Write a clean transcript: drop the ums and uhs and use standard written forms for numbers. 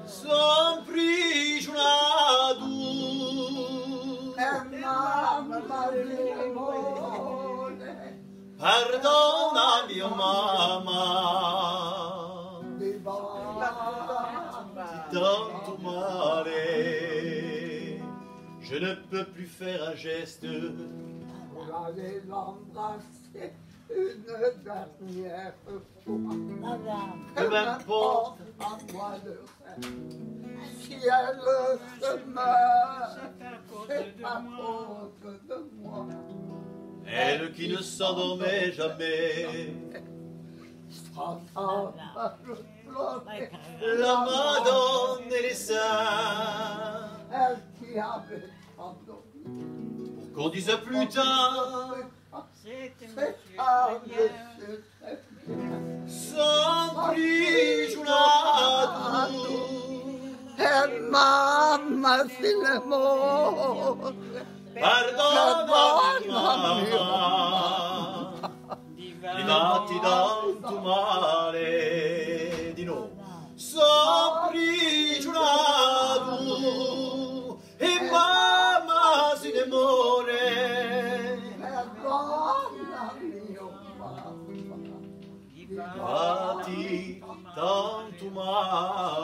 Son prigioniado perdona mia mamma tanto male je ne peux plus faire un geste pour aller l'embrasser une dernière fois. Peu m'importe à moi le faire. Si elle se meurt, c'est à cause de moi. elle qui ne s'endormait jamais la Madone et les saints Elle qui avait endormi. pour qu'on dise plus tard C'est à monsieur, son prigioniado mamma se ne muore. perdona mia mamma divati tanto male di no son prigioniado e mamma se ne muore Perdona mio mamma. divati tanto male